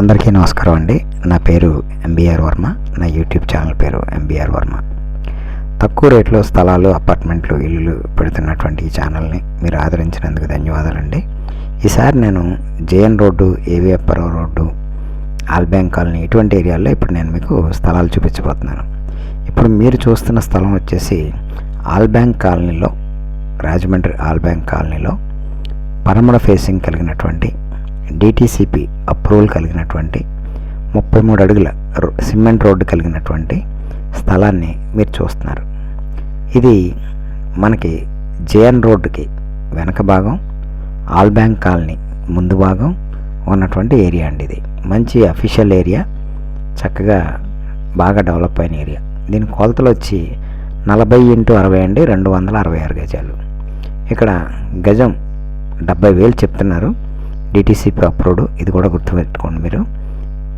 అందరికీ నమస్కారం అండి. నా పేరు ఎంబీఆర్ వర్మ. నా యూట్యూబ్ ఛానల్ పేరు ఎంబీఆర్ వర్మ. తక్కువ రేట్లో స్థలాలు, అపార్ట్మెంట్లు, ఇల్లులు పెడుతున్నటువంటి ఈ ఛానల్ని మీరు ఆదరించినందుకు ధన్యవాదాలండి. ఈసారి నేను జేఎన్ రోడ్డు, ఏవిఎఫ్ఆర్ఓ రోడ్డు, ఆల్బ్యాంక్ కాలనీ ఇటువంటి ఏరియాల్లో ఇప్పుడు నేను మీకు స్థలాలు చూపించబోతున్నాను. ఇప్పుడు మీరు చూస్తున్న స్థలం వచ్చేసి ఆల్బ్యాంక్ కాలనీలో, రాజమండ్రి ఆల్బ్యాంక్ కాలనీలో పరమడ ఫేసింగ్ కలిగినటువంటి డిటిసిపి అప్రూవల్ కలిగినటువంటి 33 అడుగుల సిమెంట్ రోడ్డు కలిగినటువంటి స్థలాన్ని మీరు చూస్తున్నారు. ఇది మనకి జేఎన్ రోడ్డుకి వెనక భాగం, ఆల్బ్యాంక్ కాలనీ ముందు భాగం ఉన్నటువంటి ఏరియా అండి. ఇది మంచి అఫీషియల్ ఏరియా, చక్కగా బాగా డెవలప్ అయిన ఏరియా. దీని కొలతలు వచ్చి 40x60 అండి, 266 గజాలు. ఇక్కడ గజం 70,000 చెప్తున్నారు. డిటిసిపి అప్రూవ్డ్, ఇది కూడా గుర్తుపెట్టుకోండి మీరు.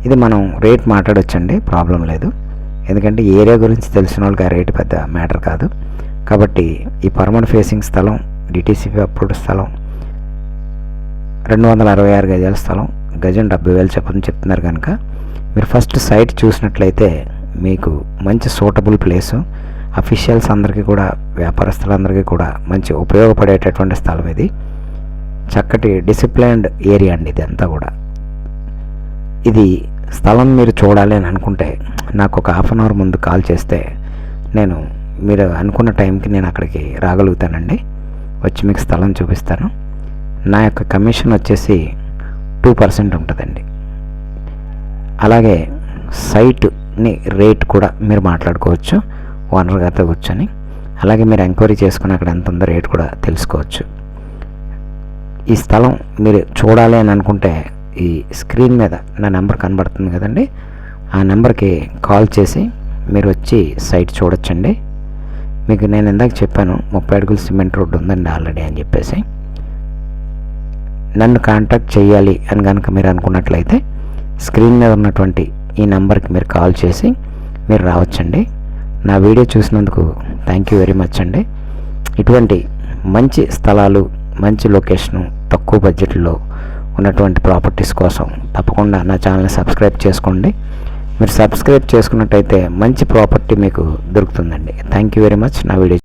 ఇది మనం రేట్ మాట్లాడొచ్చండి, ప్రాబ్లం లేదు. ఎందుకంటే ఏరియా గురించి తెలిసిన వాళ్ళకి ఆ రేటు పెద్ద మ్యాటర్ కాదు. కాబట్టి ఈ పర్మనెంట్ ఫేసింగ్ స్థలం, డిటిసిపి అప్రూవ్డ్ స్థలం, 266 గజాల స్థలం, గజం 70,000 చెప్పని చెప్తున్నారు. కనుక మీరు ఫస్ట్ సైట్ చూసినట్లయితే మీకు మంచి సూటబుల్ ప్లేసు, అఫీషియల్స్ అందరికీ కూడా, వ్యాపారస్తులందరికీ కూడా మంచి ఉపయోగపడేటటువంటి స్థలం. ఇది చక్కటి డిసిప్లైన్డ్ ఏరియా అండి. ఇదంతా కూడా ఇది స్థలం మీరు చూడాలి అని అనుకుంటే నాకు ఒక హాఫ్ అన్ అవర్ ముందు కాల్ చేస్తే నేను మీరు అనుకున్న టైంకి నేను అక్కడికి రాగలుగుతానండి. వచ్చి మీకు స్థలం చూపిస్తాను. నా యొక్క కమిషన్ వచ్చేసి 2% ఉంటుందండి. అలాగే సైట్ని రేట్ కూడా మీరు మాట్లాడుకోవచ్చు ఓనర్ గారితో కూర్చొని. అలాగే మీరు ఎంక్వైరీ చేసుకుని అక్కడ ఎంత ఉందో రేట్ కూడా తెలుసుకోవచ్చు. ఈ స్థలం మీరు చూడాలి అని అనుకుంటే ఈ స్క్రీన్ మీద నా నెంబర్ కనబడుతుంది కదండి, ఆ నెంబర్కి కాల్ చేసి మీరు వచ్చి సైట్ చూడొచ్చండి. మీకు నేను ఇందాక చెప్పాను 30 అడుగుల సిమెంట్ రోడ్డు ఉందండి ఆల్రెడీ అని చెప్పేసి. నన్ను కాంటాక్ట్ చేయాలి అని కనుక మీరు అనుకున్నట్లయితే స్క్రీన్ మీద ఉన్నటువంటి ఈ నెంబర్కి మీరు కాల్ చేసి మీరు రావచ్చండి. నా వీడియో చూసినందుకు థ్యాంక్ యూ వెరీ మచ్ అండి. ఇటువంటి మంచి స్థలాలు, మంచి లొకేషను, తక్కువ బడ్జెట్లో ఉన్నటువంటి ప్రాపర్టీస్ కోసం తప్పకుండా నా ఛానల్ని సబ్స్క్రైబ్ చేసుకోండి. మీరు సబ్స్క్రైబ్ చేసుకున్నట్టయితే మంచి ప్రాపర్టీ మీకు దొరుకుతుందండి. Thank you very much. నా వీడియో